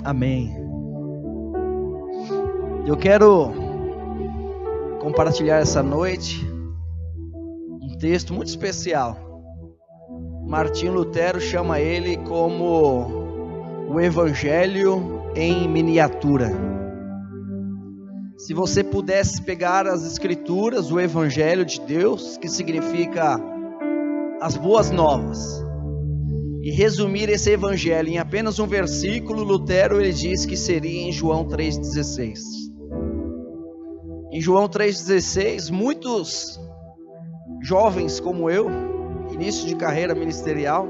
Amém. Eu quero compartilhar essa noite um texto muito especial. Martinho Lutero chama ele como o Evangelho em miniatura. Se você pudesse pegar as Escrituras, o Evangelho de Deus, que significa as boas novas, e resumir esse Evangelho em apenas um versículo, Lutero ele diz que seria em João 3,16. Em João 3,16, muitos jovens como eu, início de carreira ministerial,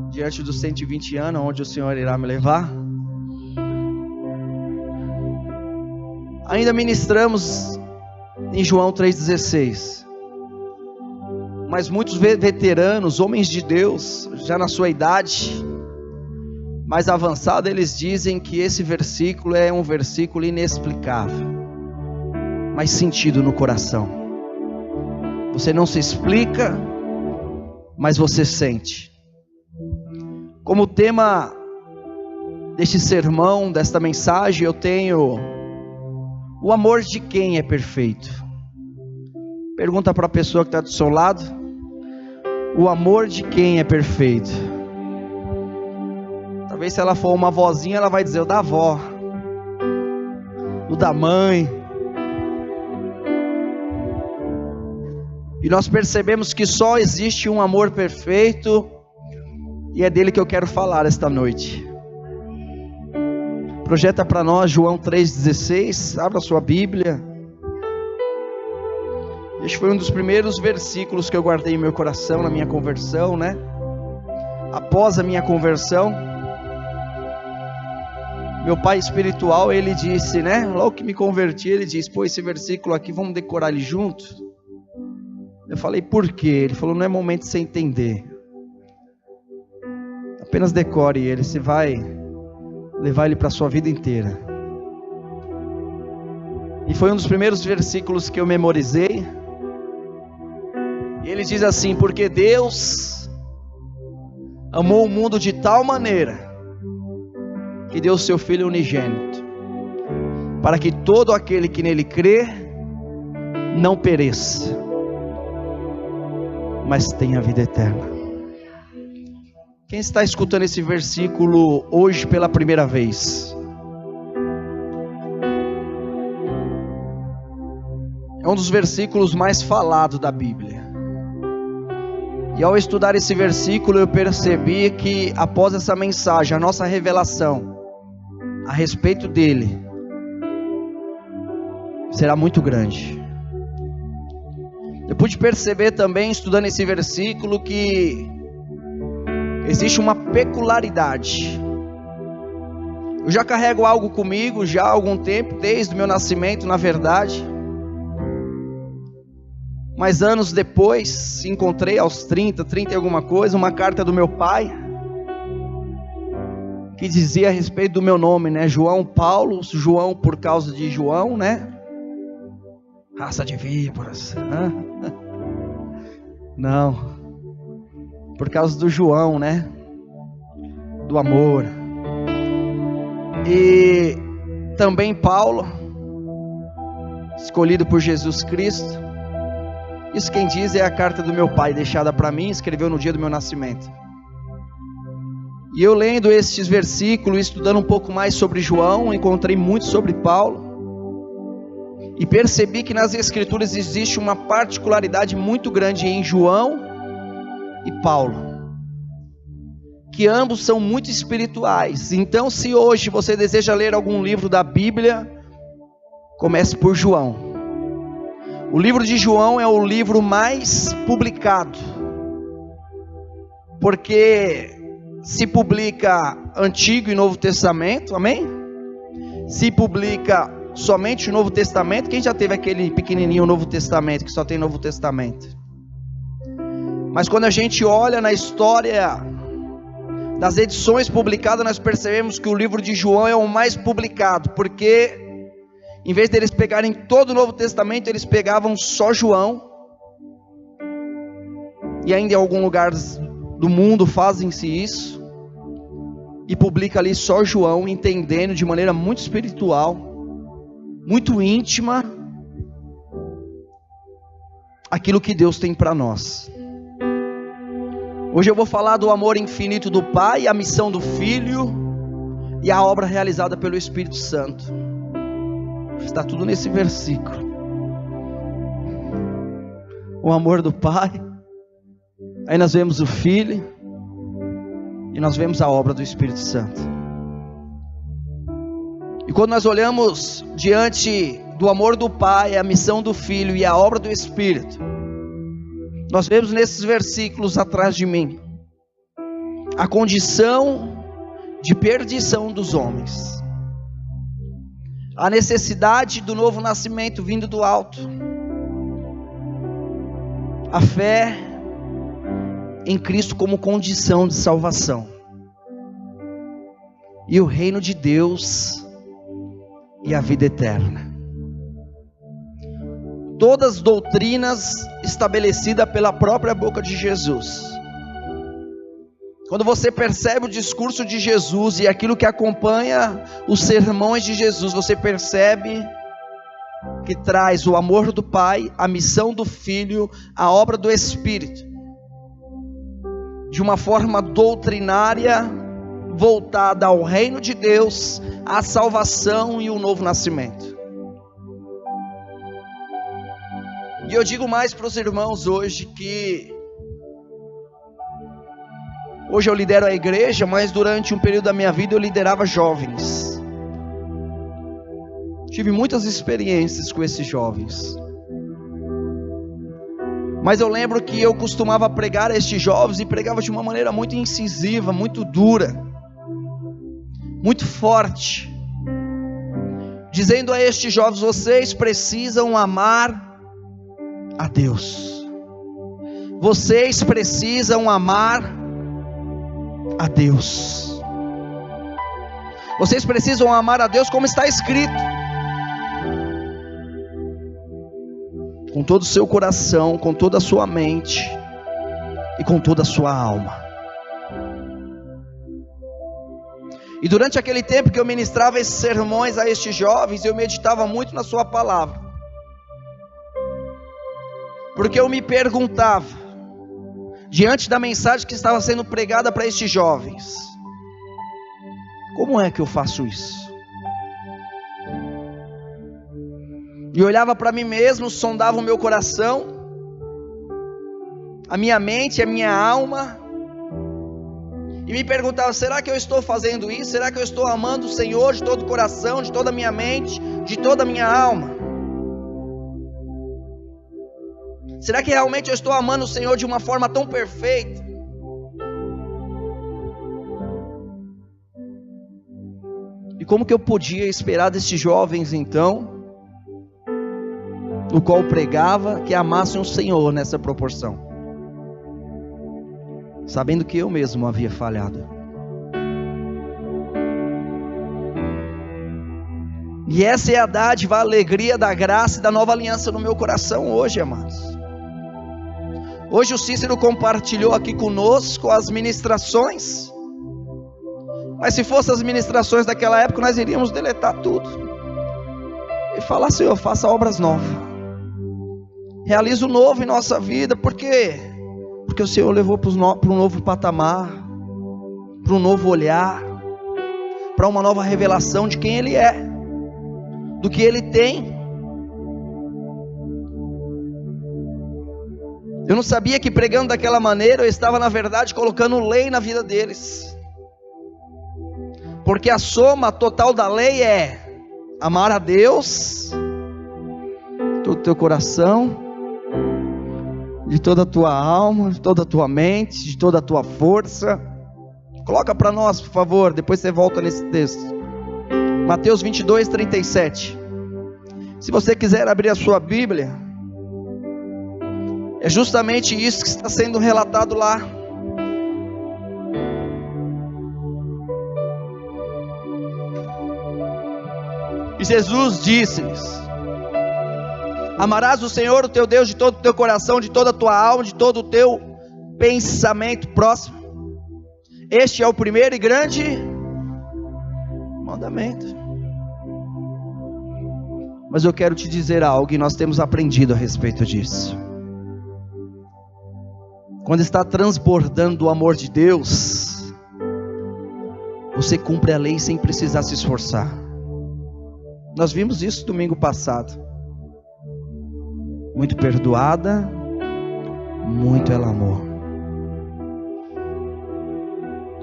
diante dos 120 anos, onde o Senhor irá me levar, ainda ministramos em João 3,16. Mas muitos veteranos, homens de Deus, já na sua idade mais avançada, eles dizem que esse versículo é um versículo inexplicável, mas sentido no coração. Você não se explica, mas você sente. Como tema deste sermão, desta mensagem, eu tenho: o amor de quem é perfeito? Pergunta para a pessoa que está do seu lado: o amor de quem é perfeito? Talvez se ela for uma vozinha, ela vai dizer: o da avó, o da mãe. E nós percebemos que só existe um amor perfeito, e é dele que eu quero falar esta noite. Projeta para nós João 3,16, abra sua Bíblia. Este foi um dos primeiros versículos que eu guardei em meu coração, na minha conversão, né? Após a minha conversão, meu pai espiritual, ele disse, né? Logo que me converti, ele disse: pô, esse versículo aqui, vamos decorar ele junto? Eu falei: por quê? Ele falou: não é momento de você entender, apenas decore ele, você vai levar ele para a sua vida inteira. E foi um dos primeiros versículos que eu memorizei. E ele diz assim: porque Deus amou o mundo de tal maneira que deu o seu Filho unigênito, para que todo aquele que nele crê não pereça, mas tenha vida eterna. Quem está escutando esse versículo hoje pela primeira vez? É um dos versículos mais falados da Bíblia. E ao estudar esse versículo, eu percebi que após essa mensagem, a nossa revelação a respeito dele será muito grande. Eu pude perceber também, estudando esse versículo, que existe uma peculiaridade. Eu já carrego algo comigo já há algum tempo, desde o meu nascimento, na verdade. Mas anos depois, encontrei aos 30 e alguma coisa, uma carta do meu pai, que dizia a respeito do meu nome, né? João Paulo, João por causa de João, né? Raça de víboras. Não, por causa do João, né? Do amor. E também Paulo, escolhido por Jesus Cristo. Isso quem diz é a carta do meu pai, deixada para mim, escreveu no dia do meu nascimento. E eu lendo estes versículos, estudando um pouco mais sobre João, encontrei muito sobre Paulo. E percebi que nas Escrituras existe uma particularidade muito grande em João e Paulo, que ambos são muito espirituais. Então, se hoje você deseja ler algum livro da Bíblia, comece por João. O livro de João é o livro mais publicado, porque se publica Antigo e Novo Testamento, amém? Se publica somente o Novo Testamento. Quem já teve aquele pequenininho Novo Testamento, que só tem Novo Testamento? Mas quando a gente olha na história das edições publicadas, nós percebemos que o livro de João é o mais publicado, porque em vez deles pegarem todo o Novo Testamento, eles pegavam só João. E ainda em alguns lugares do mundo fazem-se isso. e publica ali só João entendendo de maneira muito espiritual, muito íntima, aquilo que Deus tem para nós. Hoje eu vou falar do amor infinito do Pai, a missão do Filho e a obra realizada pelo Espírito Santo. Está tudo nesse versículo. O amor do Pai, aí nós vemos o Filho e nós vemos a obra do Espírito Santo. E quando nós olhamos diante do amor do Pai, a missão do Filho e a obra do Espírito, nós vemos nesses versículos atrás de mim a condição de perdição dos homens, a necessidade do novo nascimento vindo do alto, a fé em Cristo como condição de salvação, e o reino de Deus e a vida eterna. Todas as doutrinas estabelecidas pela própria boca de Jesus. Quando você percebe o discurso de Jesus e aquilo que acompanha os sermões de Jesus, você percebe que traz o amor do Pai, a missão do Filho, a obra do Espírito, de uma forma doutrinária, voltada ao reino de Deus, à salvação e o novo nascimento. E eu digo mais para os irmãos hoje que hoje eu lidero a igreja, mas durante um período da minha vida eu liderava jovens. Tive muitas experiências com esses jovens. Mas eu lembro que eu costumava pregar a estes jovens e pregava de uma maneira muito incisiva, muito dura, muito forte, dizendo a estes jovens: vocês precisam amar a Deus. Vocês precisam amar a Deus. Vocês precisam amar a Deus como está escrito, com todo o seu coração, com toda a sua mente e com toda a sua alma. E durante aquele tempo que eu ministrava esses sermões a estes jovens, eu meditava muito na sua palavra, porque eu me perguntava, diante da mensagem que estava sendo pregada para estes jovens: como é que eu faço isso? E olhava para mim mesmo, sondava o meu coração, a minha mente, a minha alma, e me perguntava: será que eu estou fazendo isso? Será que eu estou amando o Senhor de todo o coração, de toda a minha mente, de toda a minha alma? Será que realmente eu estou amando o Senhor de uma forma tão perfeita? E como que eu podia esperar desses jovens então, no qual pregava, que amassem o Senhor nessa proporção, sabendo que eu mesmo havia falhado? E essa é a dádiva, a alegria da graça e da nova aliança no meu coração hoje, amados. Hoje o Cícero compartilhou aqui conosco as ministrações, mas se fossem as ministrações daquela época, nós iríamos deletar tudo e falar: Senhor, faça obras novas, realiza o novo em nossa vida. Por quê? Porque o Senhor levou para um novo patamar, para um novo olhar, para uma nova revelação de quem Ele é, do que Ele tem. Eu não sabia que pregando daquela maneira eu estava na verdade colocando lei na vida deles, porque a soma total da lei é amar a Deus de todo o teu coração, de toda a tua alma, de toda a tua mente, de toda a tua força. Coloca para nós, por favor, depois você volta nesse texto, Mateus 22, 37. Se você quiser abrir a sua Bíblia, é justamente isso que está sendo relatado lá. E Jesus disse-lhes: amarás o Senhor o teu Deus de todo o teu coração, de toda a tua alma, de todo o teu pensamento próximo. Este é o primeiro e grande mandamento. Mas eu quero te dizer algo, e nós temos aprendido a respeito disso. Quando está transbordando o amor de Deus, você cumpre a lei sem precisar se esforçar. Nós vimos isso domingo passado. Muito perdoada, muito ela amou.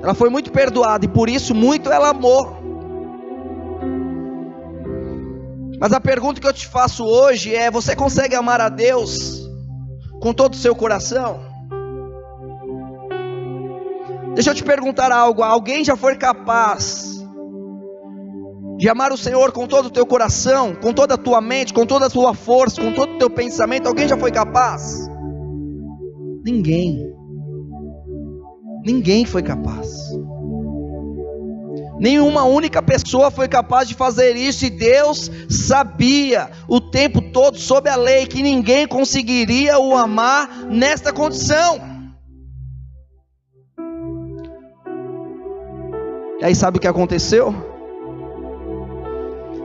Ela foi muito perdoada e por isso muito ela amou. Mas a pergunta que eu te faço hoje é: você consegue amar a Deus com todo o seu coração? Deixa eu te perguntar algo: alguém já foi capaz de amar o Senhor com todo o teu coração, com toda a tua mente, com toda a tua força, com todo o teu pensamento? Alguém já foi capaz? Ninguém. Ninguém foi capaz. Nenhuma única pessoa foi capaz de fazer isso, e Deus sabia o tempo todo, sob a lei, que ninguém conseguiria o amar nesta condição. E aí sabe o que aconteceu?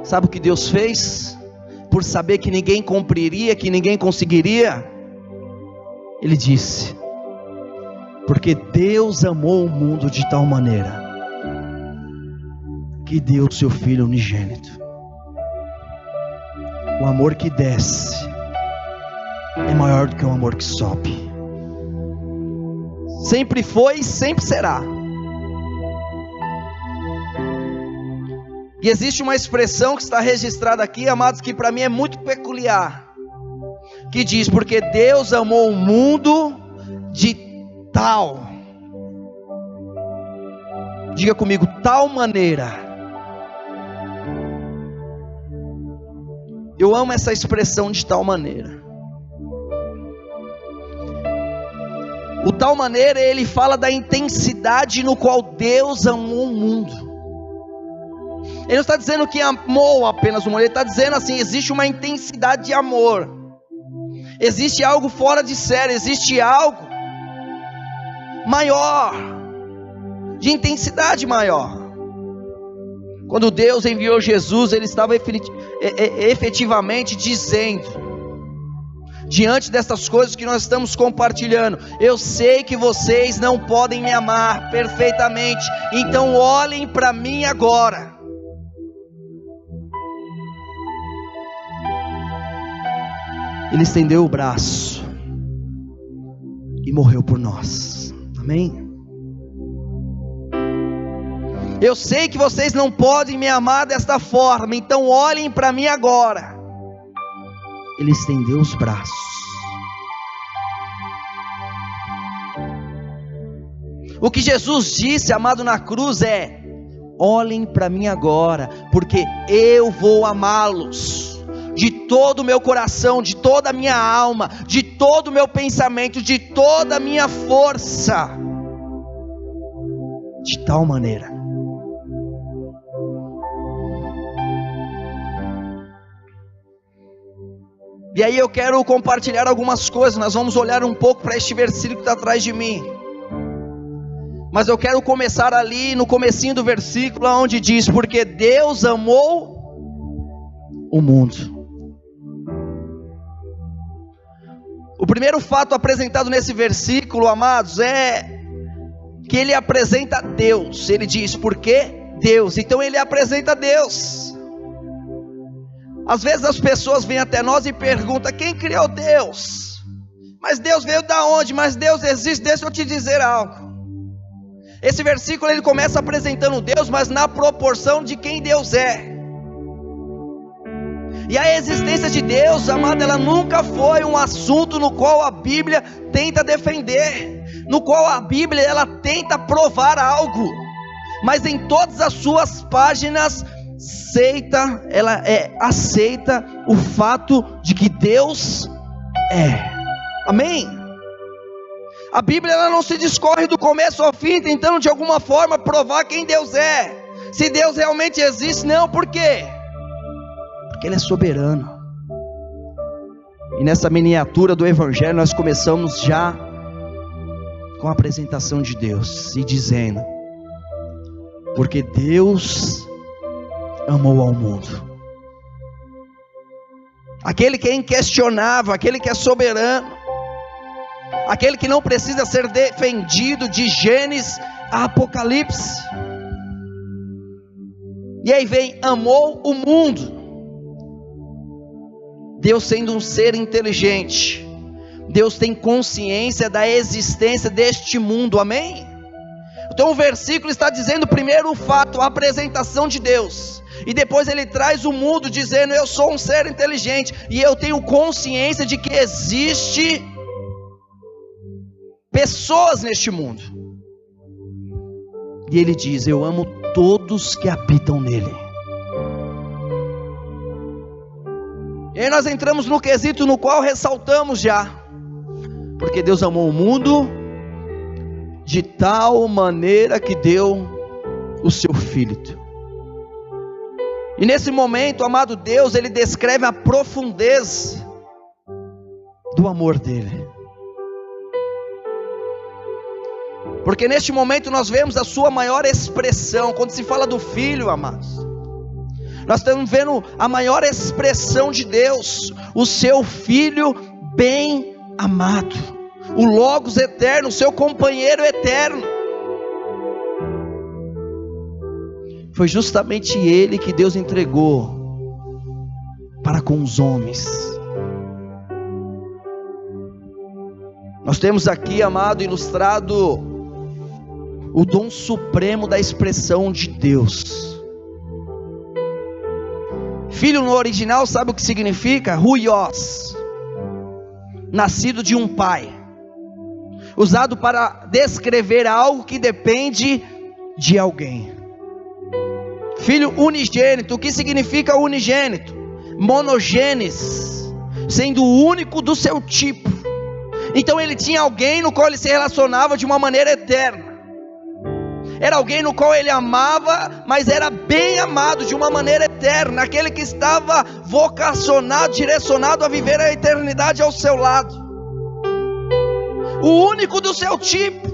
Sabe o que Deus fez? Por saber que ninguém cumpriria, que ninguém conseguiria, Ele disse: porque Deus amou o mundo de tal maneira que deu o seu Filho unigênito. O amor que desce é maior do que o amor que sobe. Sempre foi e sempre será. E existe uma expressão que está registrada aqui, amados, que para mim é muito peculiar, que diz: porque Deus amou o mundo de tal, diga comigo, tal maneira. Eu amo essa expressão de tal maneira. O tal maneira, ele fala da intensidade no qual Deus amou o mundo. Ele não está dizendo que amou apenas o mundo, ele está dizendo assim: existe uma intensidade de amor, existe algo fora de série, existe algo maior, de intensidade maior. Quando Deus enviou Jesus, Ele estava efetivamente dizendo, diante dessas coisas que nós estamos compartilhando: eu sei que vocês não podem me amar perfeitamente, então olhem para mim agora. Ele estendeu o braço e morreu por nós. Amém? Eu sei que vocês não podem me amar desta forma, então olhem para mim agora. Ele estendeu os braços. O que Jesus disse, amado, na cruz é: olhem para mim agora, porque eu vou amá-los de todo o meu coração, de toda a minha alma, de todo o meu pensamento, de toda a minha força, de tal maneira. E aí eu quero compartilhar algumas coisas. Nós vamos olhar um pouco para este versículo que está atrás de mim, mas eu quero começar ali no comecinho do versículo, onde diz: porque Deus amou o mundo. O primeiro fato apresentado nesse versículo, amados, é que ele apresenta Deus. Ele diz: porque Deus. Então ele apresenta Deus. Às vezes as pessoas vêm até nós e perguntam: quem criou Deus? Mas Deus veio da onde? Mas Deus existe. Deixa eu te dizer algo. Esse versículo ele começa apresentando Deus, mas na proporção de quem Deus é. E a existência de Deus, amado, ela nunca foi um assunto no qual a Bíblia tenta defender, no qual a Bíblia ela tenta provar algo, mas em todas as suas páginas ela aceita o fato de que Deus é. Amém? A Bíblia ela não se discorre do começo ao fim, tentando de alguma forma provar quem Deus é, se Deus realmente existe. Não, por quê? Porque Ele é soberano. E nessa miniatura do Evangelho nós começamos já com a apresentação de Deus, e dizendo: porque Deus amou ao mundo. Aquele que é inquestionável, aquele que é soberano, aquele que não precisa ser defendido de Gênesis a Apocalipse. E aí vem, amou o mundo. Deus sendo um ser inteligente, Deus tem consciência da existência deste mundo, amém? Então o versículo está dizendo primeiro o fato, a apresentação de Deus, e depois ele traz o mundo dizendo, eu sou um ser inteligente, e eu tenho consciência de que existe pessoas neste mundo. E ele diz, eu amo todos que habitam nele. E aí nós entramos no quesito no qual ressaltamos já, porque Deus amou o mundo de tal maneira que deu o seu Filho. E nesse momento, amado Deus, Ele descreve a profundeza do amor dEle. Porque neste momento nós vemos a sua maior expressão, quando se fala do Filho, amados, nós estamos vendo a maior expressão de Deus, o seu Filho bem amado, o Logos eterno, o seu companheiro eterno. Foi justamente Ele que Deus entregou para com os homens. Nós temos aqui, amado, ilustrado o dom supremo da expressão de Deus. Filho no original, sabe o que significa? Huios, nascido de um pai, usado para descrever algo que depende de alguém. Filho unigênito, o que significa unigênito? Monogênes, sendo o único do seu tipo. Então ele tinha alguém no qual ele se relacionava de uma maneira eterna. Era alguém no qual ele amava, mas era bem amado de uma maneira eterna. Aquele que estava vocacionado, direcionado a viver a eternidade ao seu lado. O único do seu tipo.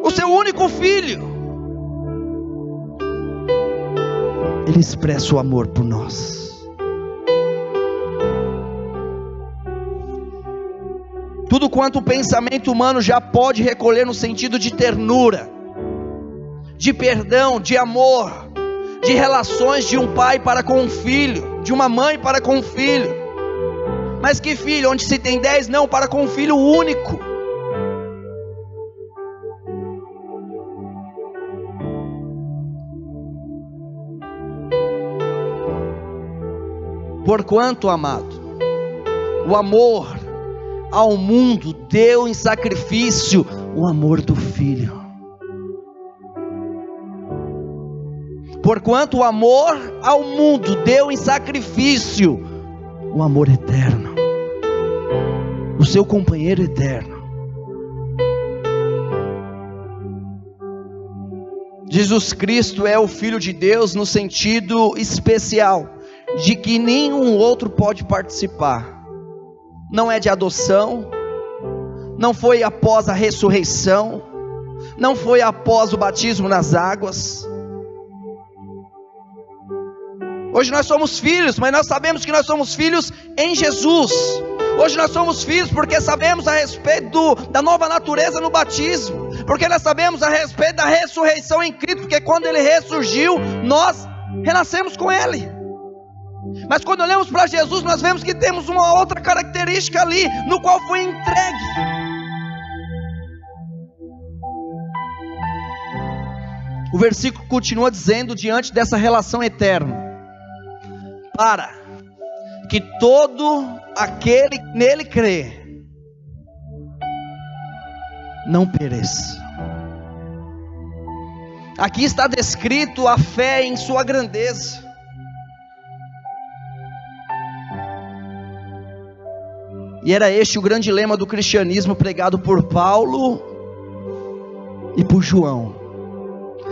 O seu único filho. Ele expressa o amor por nós. Tudo quanto o pensamento humano já pode recolher no sentido de ternura, de perdão, de amor, de relações de um pai para com um filho, de uma mãe para com um filho. Mas que filho? Onde se tem 10? Não, para com um filho único. Porquanto, amado, o amor ao mundo deu em sacrifício o amor do Filho. Porquanto o amor ao mundo deu em sacrifício o amor eterno, o seu companheiro eterno. Jesus Cristo é o Filho de Deus no sentido especial, de que nenhum outro pode participar. Não é de adoção, não foi após a ressurreição, não foi após o batismo nas águas. Hoje nós somos filhos, mas nós sabemos que nós somos filhos em Jesus. Hoje nós somos filhos porque sabemos a respeito da nova natureza no batismo, porque nós sabemos a respeito da ressurreição em Cristo, porque quando Ele ressurgiu, nós renascemos com Ele. Mas quando olhamos para Jesus, nós vemos que temos uma outra característica ali, no qual foi entregue. O versículo continua dizendo, diante dessa relação eterna, para que todo aquele que nele crê não pereça. Aqui está descrito a fé em sua grandeza. E era este o grande lema do cristianismo pregado por Paulo e por João.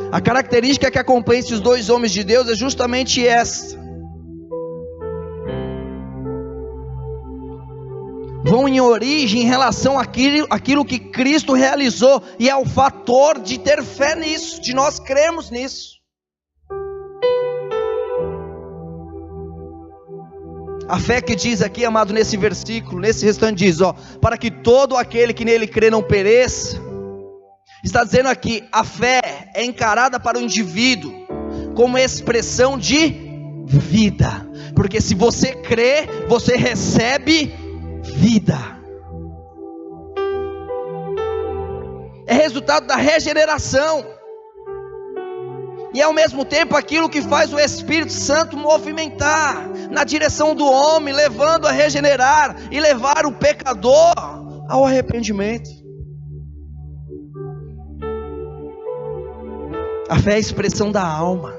A característica que acompanha esses dois homens de Deus é justamente essa. Vão em origem em relação àquilo que Cristo realizou, e é o fator de ter fé nisso, de nós crermos nisso. A fé que diz aqui, amado, nesse versículo, nesse restante diz, para que todo aquele que nele crê não pereça. Está dizendo aqui, a fé é encarada para o indivíduo como expressão de vida, porque se você crê, você recebe vida. É resultado da regeneração. E ao mesmo tempo aquilo que faz o Espírito Santo movimentar na direção do homem, levando a regenerar e levar o pecador ao arrependimento. A fé é a expressão da alma.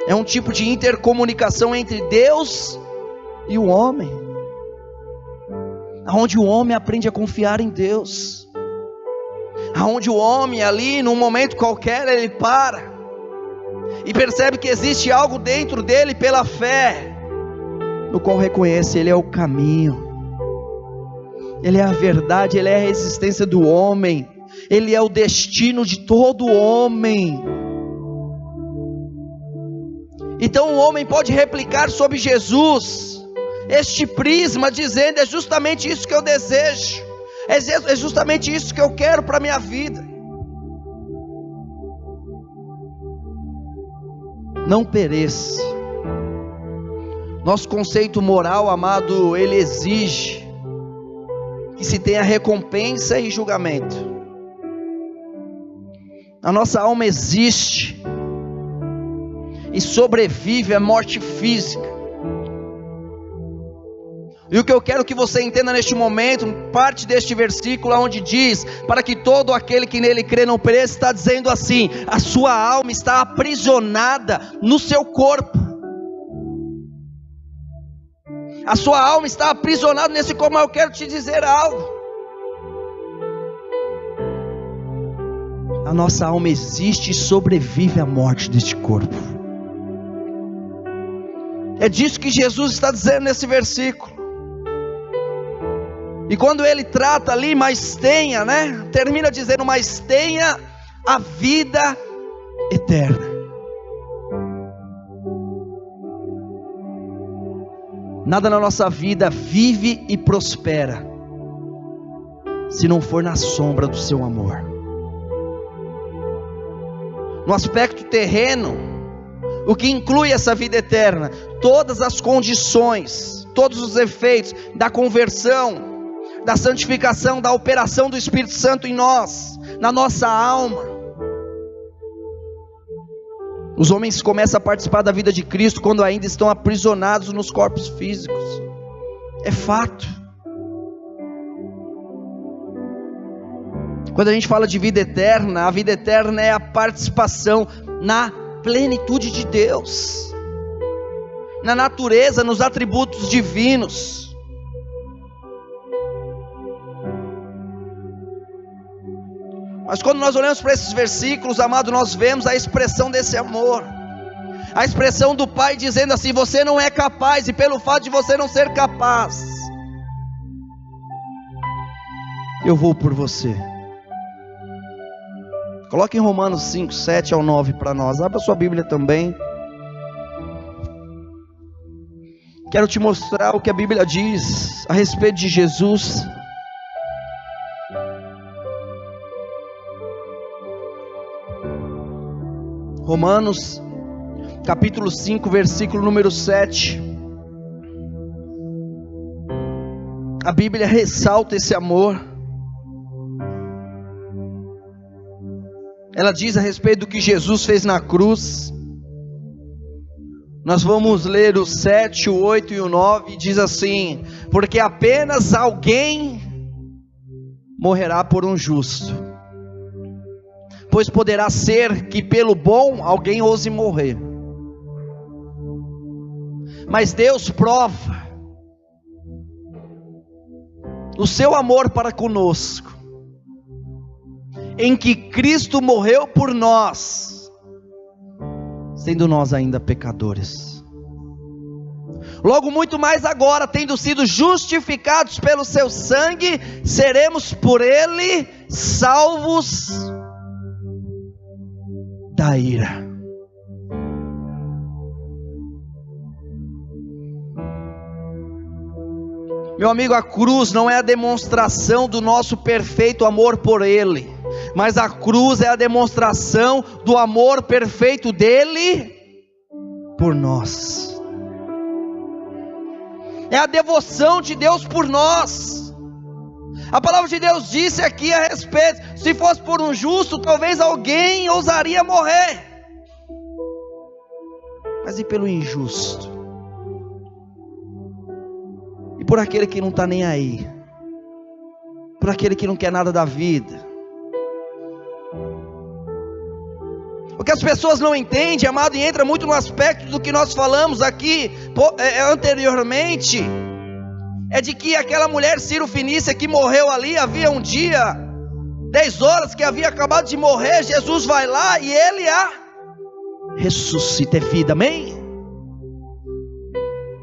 É um tipo de intercomunicação entre Deus e o homem, onde o homem aprende a confiar em Deus. Aonde o homem ali, num momento qualquer, ele para e percebe que existe algo dentro dele pela fé, no qual reconhece, ele é o caminho, ele é a verdade, ele é a existência do homem, ele é o destino de todo homem. Então o homem pode replicar sobre Jesus este prisma, dizendo, é justamente isso que eu desejo, é justamente isso que eu quero para a minha vida. Não pereça. Nosso conceito moral, amado, ele exige que se tenha recompensa e julgamento. A nossa alma existe e sobrevive à morte física. E o que eu quero que você entenda neste momento, parte deste versículo onde diz, para que todo aquele que nele crê não pereça, está dizendo assim, a sua alma está aprisionada no seu corpo. A sua alma está aprisionada nesse corpo, mas eu quero te dizer algo. A nossa alma existe e sobrevive à morte deste corpo. É disso que Jesus está dizendo nesse versículo. E quando ele trata ali, mas tenha, termina dizendo, mas tenha a vida eterna. Nada na nossa vida vive e prospera, se não for na sombra do seu amor. No aspecto terreno, o que inclui essa vida eterna? Todas as condições, todos os efeitos da conversão, da santificação, da operação do Espírito Santo em nós, na nossa alma. Os homens começam a participar da vida de Cristo quando ainda estão aprisionados nos corpos físicos. É fato. Quando a gente fala de vida eterna, a vida eterna é a participação na plenitude de Deus, na natureza, nos atributos divinos. Mas quando nós olhamos para esses versículos, amado, nós vemos a expressão desse amor, a expressão do Pai dizendo assim, você não é capaz, e pelo fato de você não ser capaz, eu vou por você. Coloque em Romanos 5, 7 ao 9 para nós, abra sua Bíblia também. Quero te mostrar o que a Bíblia diz a respeito de Jesus. Romanos, capítulo 5, versículo número 7. A Bíblia ressalta esse amor. Ela diz a respeito do que Jesus fez na cruz. Nós vamos ler o 7, o 8 e o 9, diz assim, porque apenas alguém morrerá por um justo, pois poderá ser que pelo bom alguém ouse morrer. Mas Deus prova o seu amor para conosco, em que Cristo morreu por nós, sendo nós ainda pecadores. Logo muito mais agora, tendo sido justificados pelo seu sangue, seremos por ele salvos da ira. Meu amigo, a cruz não é a demonstração do nosso perfeito amor por Ele, mas a cruz é a demonstração do amor perfeito dEle por nós. É a devoção de Deus por nós. A palavra de Deus disse aqui a respeito: se fosse por um justo, talvez alguém ousaria morrer. Mas e pelo injusto? E por aquele que não está nem aí? Por aquele que não quer nada da vida? O que as pessoas não entendem, amado, e entra muito no aspecto do que nós falamos aqui anteriormente, é de que aquela mulher Ciro-fenícia que morreu ali, havia um dia, 10 horas que havia acabado de morrer, Jesus vai lá e Ele a ressuscita, é vida, amém?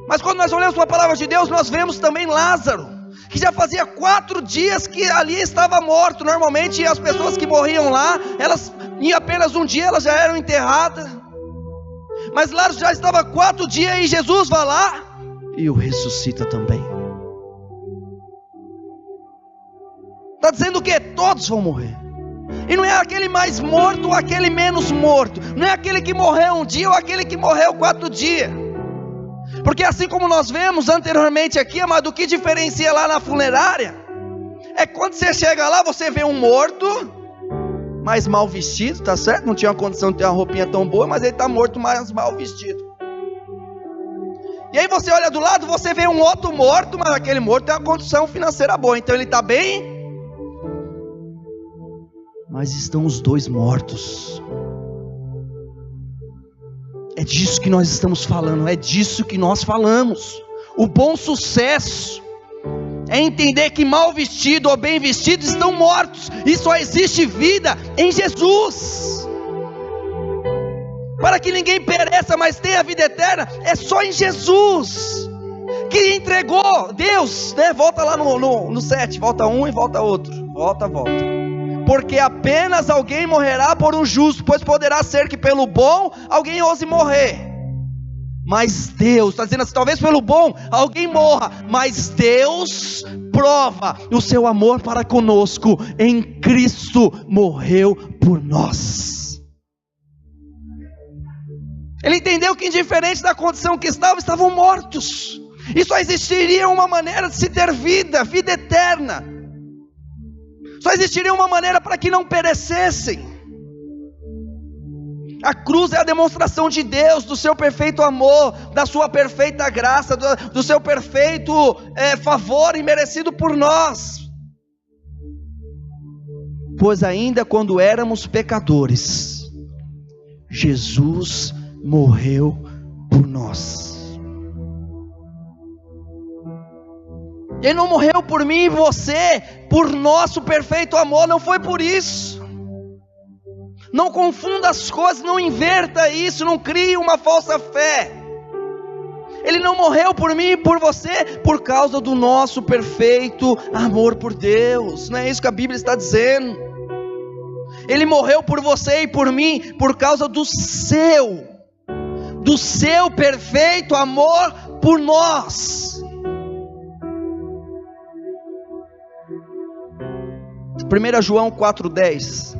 Mas quando nós olhamos para a palavra de Deus, nós vemos também Lázaro, que já fazia 4 dias que ali estava morto. Normalmente as pessoas que morriam lá, elas em apenas um dia elas já eram enterradas, mas Lázaro já estava 4 dias e Jesus vai lá e o ressuscita também. Está dizendo que todos vão morrer. E não é aquele mais morto ou aquele menos morto, não é aquele que morreu um dia ou aquele que morreu 4 dias. Porque assim como nós vemos anteriormente aqui, amado, o que diferencia lá na funerária é quando você chega lá, você vê um morto mais mal vestido, tá certo? Não tinha uma condição de ter uma roupinha tão boa, mas ele está morto, mais mal vestido. E aí você olha do lado, você vê um outro morto, mas aquele morto tem uma condição financeira boa, então ele está bem, mas estão os dois mortos. É disso que nós estamos falando, é disso que nós falamos. O bom sucesso é entender que mal vestido ou bem vestido estão mortos, e só existe vida em Jesus. Para que ninguém pereça, mas tenha a vida eterna, é só em Jesus, que entregou Deus, né? Volta lá no 7, volta um e volta outro, volta. Porque apenas alguém morrerá por um justo, pois poderá ser que pelo bom alguém ouse morrer. Mas Deus, está dizendo assim, talvez pelo bom alguém morra, mas Deus prova o seu amor para conosco, em Cristo morreu por nós. Ele entendeu que indiferente da condição que estavam mortos, e só existiria uma maneira de se ter vida eterna. Só existiria uma maneira para que não perecessem. A cruz é a demonstração de Deus, do seu perfeito amor, da sua perfeita graça, do seu perfeito favor imerecido por nós. Pois ainda quando éramos pecadores, Jesus morreu por nós. Ele não morreu por mim e você, por nosso perfeito amor, não foi por isso. Não confunda as coisas, não inverta isso, não crie uma falsa fé. Ele não morreu por mim e por você, por causa do nosso perfeito amor por Deus. Não é isso que a Bíblia está dizendo. Ele morreu por você e por mim, por causa do seu perfeito amor por nós. 1 João 4,10.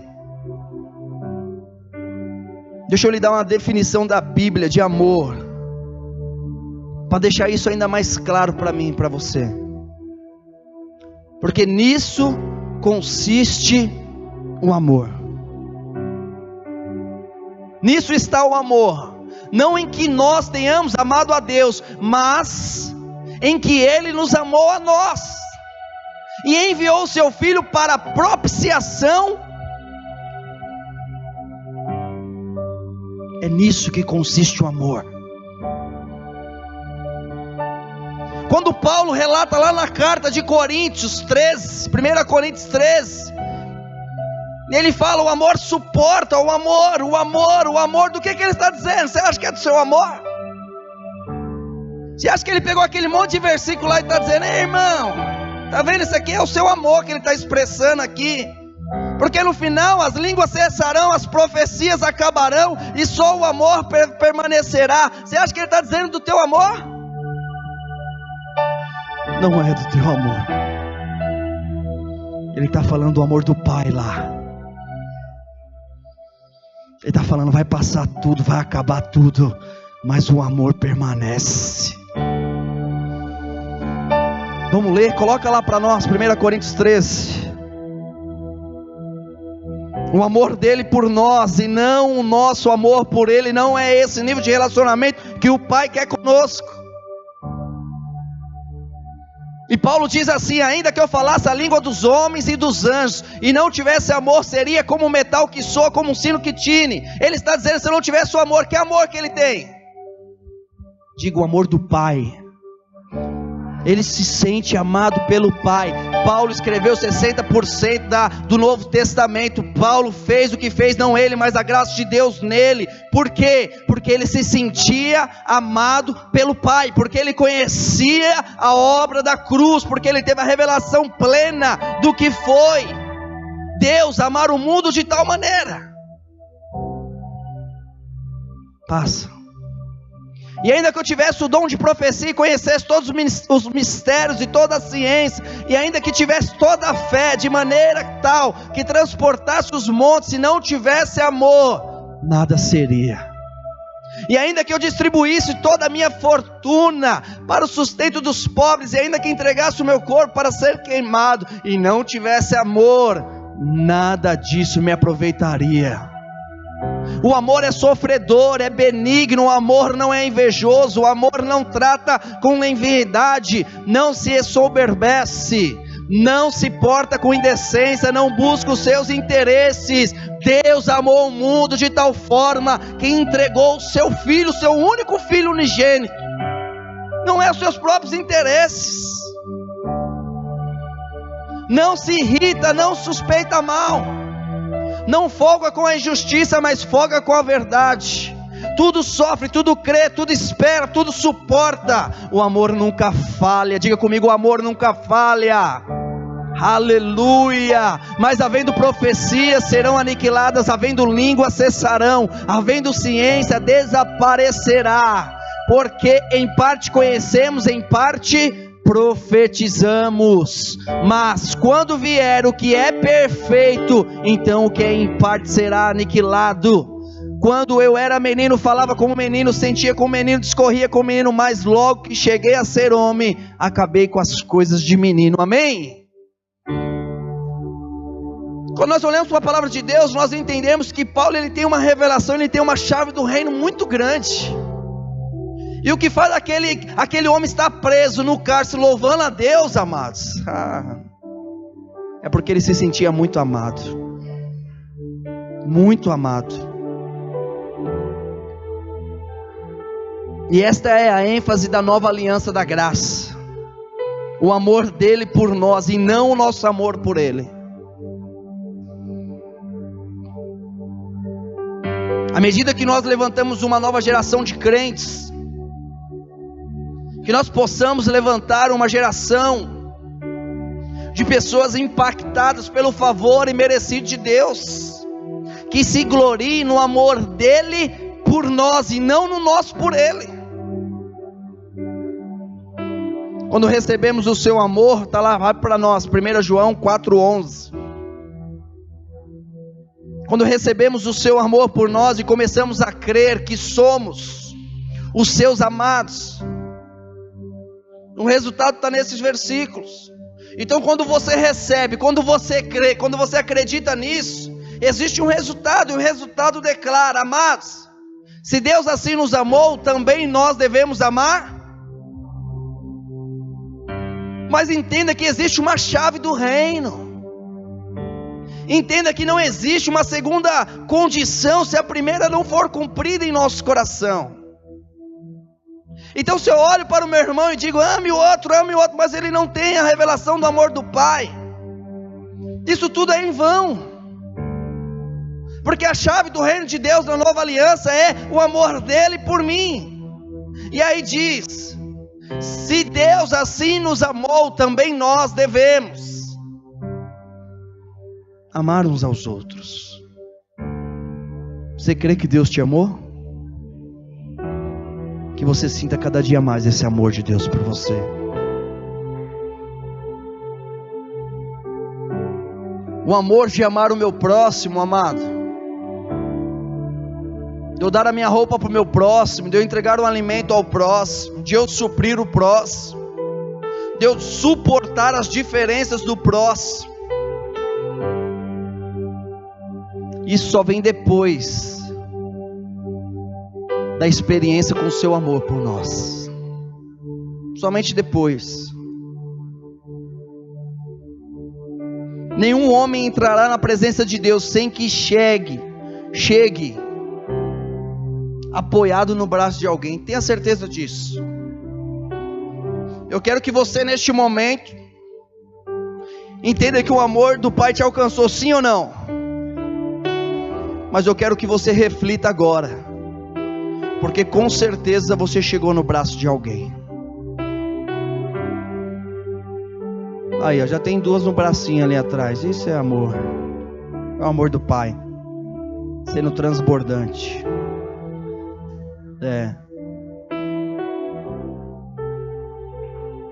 Deixa eu lhe dar uma definição da Bíblia de amor, para deixar isso ainda mais claro para mim e para você. Porque nisso consiste o amor. Nisso está o amor. Não em que nós tenhamos amado a Deus, mas em que Ele nos amou a nós e enviou o seu Filho para a propiciação. É nisso que consiste o amor. Quando Paulo relata lá na carta de Coríntios 13, 1 Coríntios 13, ele fala: o amor suporta, o amor, do que ele está dizendo? Você acha que é do seu amor? Você acha que ele pegou aquele monte de versículo lá e está dizendo: ei irmão, está vendo, isso aqui é o seu amor que ele está expressando aqui? Porque no final as línguas cessarão, as profecias acabarão, e só o amor permanecerá. Você acha que ele está dizendo do teu amor? não é do teu amor. Ele está falando do amor do Pai lá. Ele está falando, vai passar tudo, vai acabar tudo, mas o amor permanece. Vamos ler, coloca lá para nós, 1 Coríntios 13. O amor dele por nós e não o nosso amor por ele, não é esse nível de relacionamento que o Pai quer conosco. E Paulo diz assim: ainda que eu falasse a língua dos homens e dos anjos, e não tivesse amor, seria como um metal que soa, como um sino que tine. Ele está dizendo, se eu não tivesse o amor, que amor que ele tem? Diga, o amor do Pai. Ele se sente amado pelo Pai. Paulo escreveu 60% do Novo Testamento. Paulo fez o que fez, não ele, mas a graça de Deus nele. Por quê? Porque ele se sentia amado pelo Pai, porque ele conhecia a obra da cruz, porque ele teve a revelação plena do que foi Deus amar o mundo de tal maneira. Passa. E ainda que eu tivesse o dom de profecia e conhecesse todos os mistérios e toda a ciência, e ainda que tivesse toda a fé, de maneira tal que transportasse os montes, se não tivesse amor, nada seria. E ainda que eu distribuísse toda a minha fortuna para o sustento dos pobres, e ainda que entregasse o meu corpo para ser queimado, e não tivesse amor, nada disso me aproveitaria. O amor é sofredor, é benigno, o amor não é invejoso, o amor não trata com leviandade, não se ensoberbece, não se porta com indecência, não busca os seus interesses. Deus amou o mundo de tal forma que entregou o seu filho, seu único filho unigênito. Não é os seus próprios interesses. Não se irrita, não suspeita mal, não folga com a injustiça, mas folga com a verdade. Tudo sofre, tudo crê, tudo espera, tudo suporta. O amor nunca falha. Diga comigo, o amor nunca falha. Aleluia. Mas havendo profecias, serão aniquiladas, havendo língua, cessarão, havendo ciência, desaparecerá. Porque em parte conhecemos, em parte profetizamos, mas quando vier o que é perfeito, então o que é em parte será aniquilado. Quando eu era menino, falava como menino, sentia como menino, discorria como menino, mas logo que cheguei a ser homem, acabei com as coisas de menino. Amém? Quando nós olhamos para a palavra de Deus, nós entendemos que Paulo, ele tem uma revelação, ele tem uma chave do reino muito grande. E o que faz aquele homem estar preso no cárcere louvando a Deus, amados, é porque ele se sentia muito amado. Muito amado. E esta é a ênfase da nova aliança da graça. O amor dele por nós e não o nosso amor por ele. À medida que nós levantamos uma nova geração de crentes, que nós possamos levantar uma geração de pessoas impactadas pelo favor imerecido de Deus, que se gloriem no amor dele por nós e não no nosso por ele. Quando recebemos o seu amor, está lá, vai para nós, 1 João 4,11. Quando recebemos o seu amor por nós e começamos a crer que somos os seus amados, o resultado está nesses versículos. Então quando você recebe, quando você crê, quando você acredita nisso, existe um resultado, e o resultado declara: amados, se Deus assim nos amou, também nós devemos amar. Mas entenda que existe uma chave do reino. Entenda que não existe uma segunda condição se a primeira não for cumprida em nosso coração. Então se eu olho para o meu irmão e digo, ame o outro, mas ele não tem a revelação do amor do Pai, isso tudo é em vão. Porque a chave do reino de Deus na nova aliança é o amor dele por mim. E aí diz, se Deus assim nos amou, também nós devemos amar uns aos outros. Você crê que Deus te amou? Que você sinta cada dia mais esse amor de Deus por você. O amor de amar o meu próximo, amado, de eu dar a minha roupa para o meu próximo, de eu entregar um alimento ao próximo, de eu suprir o próximo, de eu suportar as diferenças do próximo. Isso só vem depois da experiência com o seu amor por nós. Somente depois. Nenhum homem entrará na presença de Deus sem que chegue apoiado no braço de alguém. Tenha certeza disso. Eu quero que você neste momento entenda que o amor do Pai te alcançou, sim ou não? Mas eu quero que você reflita agora, porque com certeza você chegou no braço de alguém. Aí, ó, já tem duas no bracinho ali atrás. Isso é amor. É o amor do Pai sendo transbordante.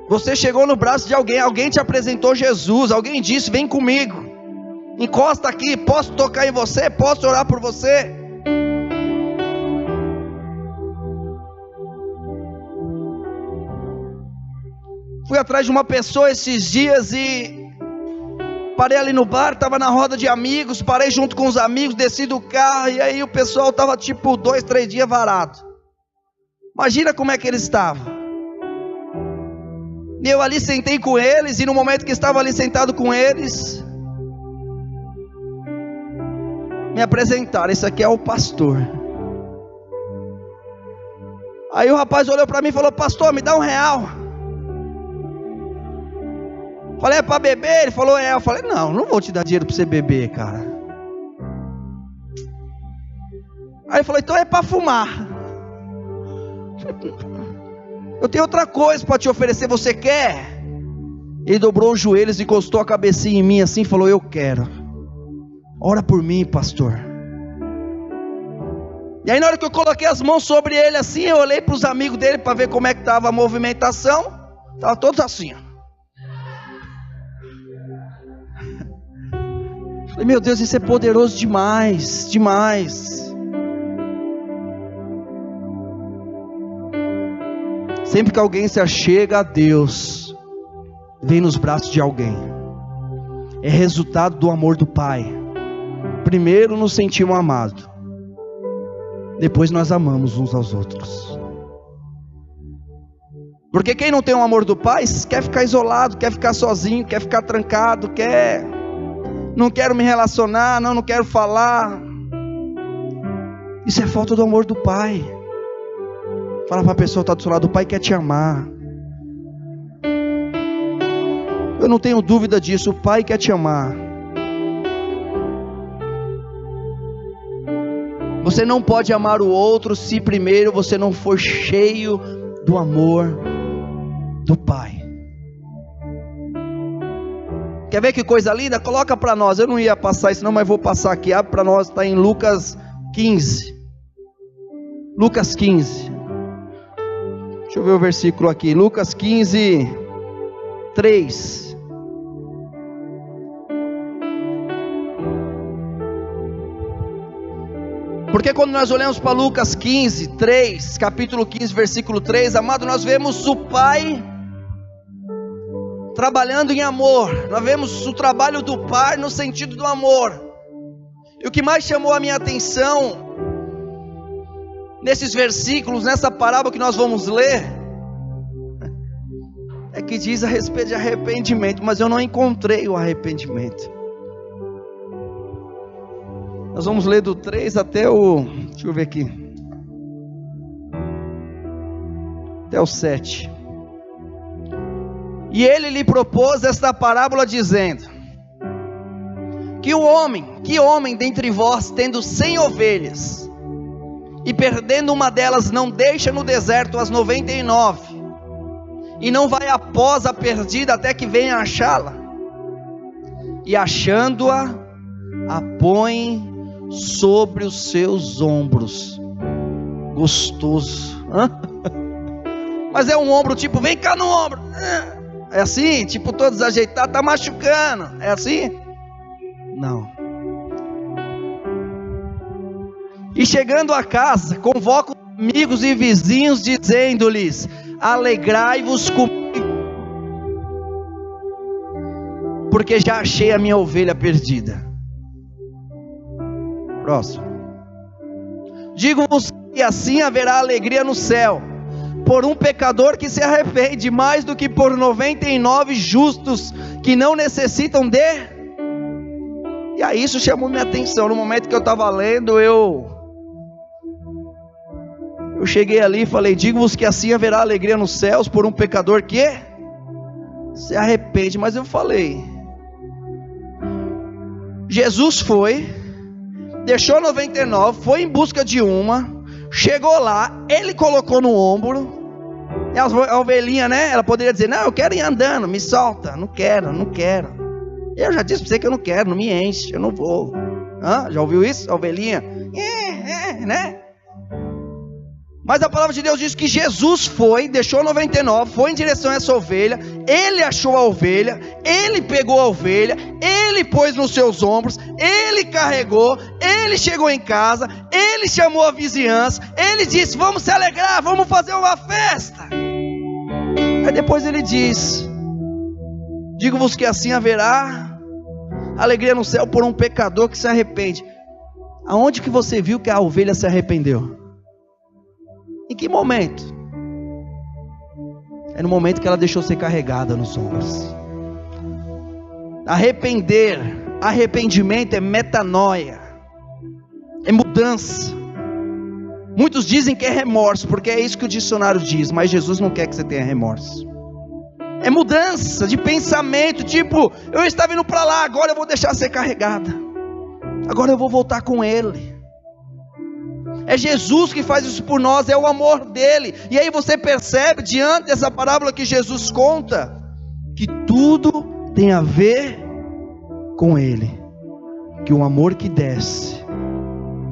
Você chegou no braço de alguém. Alguém te apresentou Jesus. Alguém disse: vem comigo, encosta aqui, posso tocar em você, posso orar por você. Fui atrás de uma pessoa esses dias e parei ali no bar, estava na roda de amigos, parei junto com os amigos, desci do carro e aí o pessoal estava tipo 2, 3 dias varado. Imagina como é que eles estavam. E eu ali sentei com eles, e no momento que estava ali sentado com eles, me apresentaram: esse aqui é o pastor. Aí o rapaz olhou para mim e falou: pastor, me dá R$1. Falei: é para beber? Ele falou: é. Eu falei: não vou te dar dinheiro para você beber, cara. Aí ele falou: então é para fumar. Eu tenho outra coisa para te oferecer, você quer? Ele dobrou os joelhos, encostou a cabecinha em mim assim e falou: eu quero. Ora por mim, pastor. E aí na hora que eu coloquei as mãos sobre ele assim, eu olhei para os amigos dele para ver como é que estava a movimentação. Estava todos assim, ó. Falei: meu Deus, isso é poderoso demais, demais. Sempre que alguém se achega a Deus, vem nos braços de alguém. É resultado do amor do Pai. Primeiro nos sentimos amados, depois nós amamos uns aos outros. Porque quem não tem o amor do Pai quer ficar isolado, quer ficar sozinho, quer ficar trancado, não quero me relacionar, não quero falar. Isso é falta do amor do Pai. Fala para a pessoa que está do seu lado: o Pai quer te amar. Eu não tenho dúvida disso, o Pai quer te amar. Você não pode amar o outro se primeiro você não for cheio do amor do Pai. Quer ver que coisa linda? Coloca para nós. Eu não ia passar isso não, mas vou passar aqui. Abre para nós, está em Lucas 15. Lucas 15. Deixa eu ver o versículo aqui. Lucas 15, 3. Porque quando nós olhamos para Lucas 15, 3, capítulo 15, versículo 3, amado, nós vemos o Pai trabalhando em amor. Nós vemos o trabalho do Pai no sentido do amor. E o que mais chamou a minha atenção nesses versículos, nessa parábola que nós vamos ler, é que diz a respeito de arrependimento, mas eu não encontrei o arrependimento. Nós vamos ler do 3 até o, deixa eu ver aqui, até o 7. E ele lhe propôs esta parábola dizendo: que homem dentre vós, tendo 100 ovelhas, e perdendo uma delas, não deixa no deserto as 99, e não vai após a perdida até que venha achá-la, e achando-a, a põe sobre os seus ombros. Gostoso. Mas é um ombro tipo: vem cá no ombro. É assim, tipo todo desajeitado, tá machucando. É assim? Não. E chegando a casa, convoca os amigos e vizinhos, dizendo-lhes: alegrai-vos comigo, porque já achei a minha ovelha perdida. Próximo. Digo-vos que assim haverá alegria no céu por um pecador que se arrepende, mais do que por 99 justos que não necessitam de... E aí isso chamou minha atenção. No momento que eu estava lendo, eu cheguei ali e falei: digo-vos que assim haverá alegria nos céus por um pecador que se arrepende. Mas eu falei, Jesus foi, deixou 99, foi em busca de uma, chegou lá, ele colocou no ombro. A ovelhinha, né? Ela poderia dizer: não, eu quero ir andando, me solta. Não quero. Eu já disse para você que eu não quero, não me enche, eu não vou. Já ouviu isso? A ovelhinha, né? Mas a palavra de Deus diz que Jesus foi, deixou 99, foi em direção a essa ovelha, ele achou a ovelha, ele pegou a ovelha, ele pôs nos seus ombros, ele carregou, ele chegou em casa, ele chamou a vizinhança, ele disse: vamos se alegrar, vamos fazer uma festa. Aí depois ele diz: digo-vos que assim haverá alegria no céu por um pecador que se arrepende. Aonde que você viu que a ovelha se arrependeu? Em que momento? É no momento que ela deixou ser carregada nos ombros. Arrependimento é metanoia, é mudança. Muitos dizem que é remorso, porque é isso que o dicionário diz, mas Jesus não quer que você tenha remorso. É mudança de pensamento, tipo, eu estava indo para lá, agora eu vou deixar ser carregada, agora eu vou voltar com Ele. É Jesus que faz isso por nós, é o amor dele. E aí você percebe, diante dessa parábola que Jesus conta, que tudo tem a ver com ele, que o amor que desce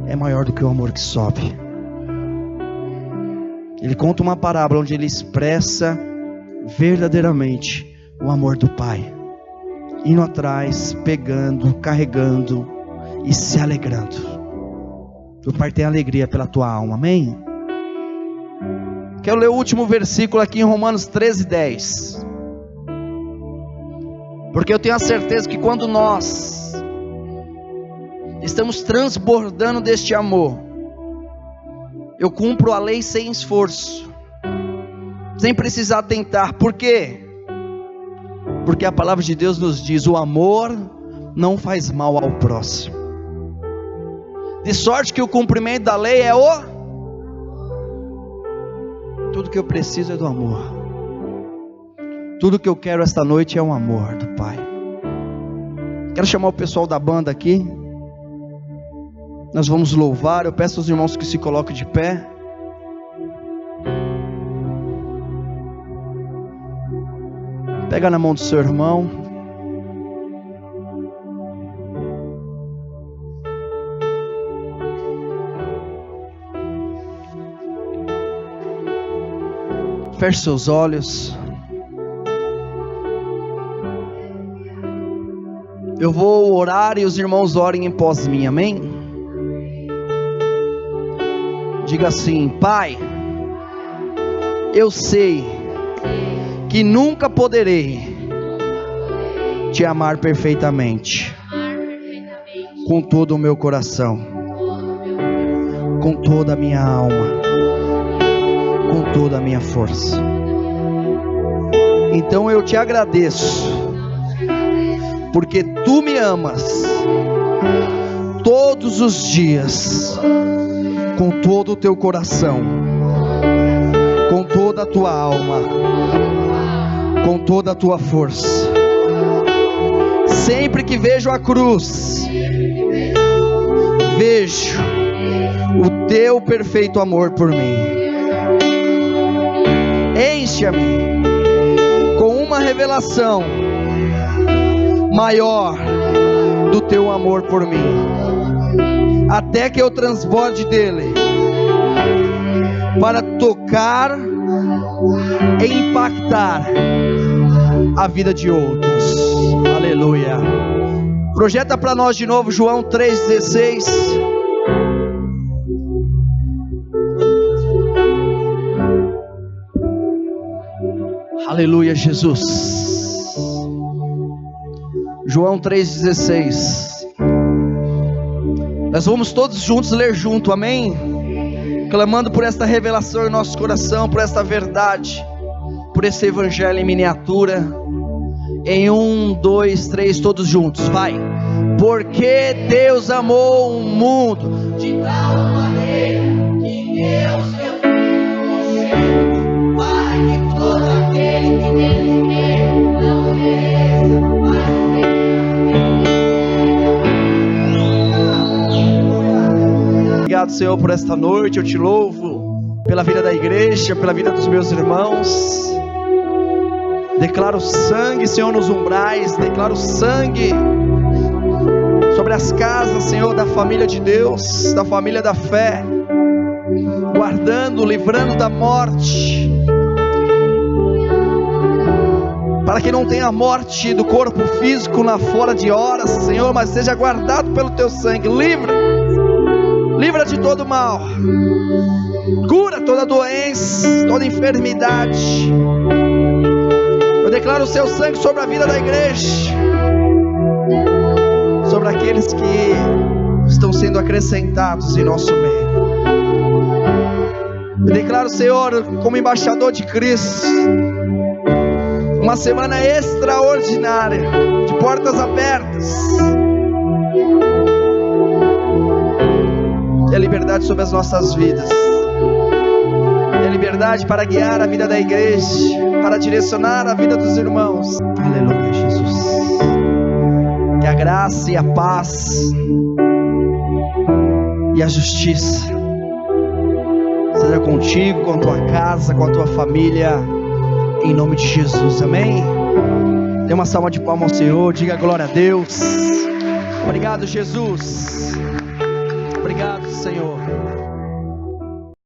é maior do que o amor que sobe. Ele conta uma parábola onde ele expressa verdadeiramente o amor do Pai, indo atrás, pegando, carregando e se alegrando. O Pai tem alegria pela tua alma, amém? Quero ler o último versículo aqui em Romanos 13:10. Porque eu tenho a certeza que quando nós estamos transbordando deste amor, eu cumpro a lei sem esforço, sem precisar tentar. Por quê? Porque a palavra de Deus nos diz: o amor não faz mal ao próximo. De sorte que o cumprimento da lei é tudo que eu preciso é do amor. Tudo que eu quero esta noite é o amor do Pai. Quero chamar o pessoal da banda aqui. Nós vamos louvar. Eu peço aos irmãos que se coloquem de pé. Pega na mão do seu irmão. Feche seus olhos. Eu vou orar e os irmãos orem em pós mim, amém? Diga assim: Pai, eu sei que nunca poderei te amar perfeitamente, com todo o meu coração, com toda a minha alma, com toda a minha força. Então eu te agradeço, porque tu me amas todos os dias, com todo o teu coração, com toda a tua alma, com toda a tua força. Sempre que vejo a cruz, vejo o teu perfeito amor por mim. Encha-me com uma revelação maior do teu amor por mim, até que eu transborde dele, para tocar e impactar a vida de outros. Aleluia. Projeta para nós de novo João 3,16. Aleluia, Jesus. João 3,16. Nós vamos todos juntos ler junto, amém? Clamando por esta revelação em nosso coração, por esta verdade, por esse evangelho em miniatura. Em 1, 2, 3, todos juntos, vai. Porque Deus amou o mundo de tal maneira que Deus deu Filho para que todo aquele que nele crê não pereça, mas tenha. Obrigado, Senhor, por esta noite. Eu te louvo pela vida da igreja, pela vida dos meus irmãos. Declaro sangue, Senhor, nos umbrais. Declaro sangue sobre as casas, Senhor, da família de Deus, da família da fé, guardando, livrando da morte, para que não tenha morte do corpo físico lá fora de horas, Senhor, mas seja guardado pelo teu sangue. Livra de todo mal, cura toda doença, toda enfermidade. Eu declaro o seu sangue sobre a vida da igreja, sobre aqueles que estão sendo acrescentados em nosso meio. Eu declaro, Senhor, como embaixador de Cristo, uma semana extraordinária, de portas abertas, e a liberdade sobre as nossas vidas, e a liberdade para guiar a vida da igreja, para direcionar a vida dos irmãos. Aleluia, Jesus. Que a graça e a paz e a justiça seja contigo, com a tua casa, com a tua família, em nome de Jesus, amém? Dê uma salva de palmas ao Senhor, diga glória a Deus. Obrigado, Jesus. Obrigado, Senhor.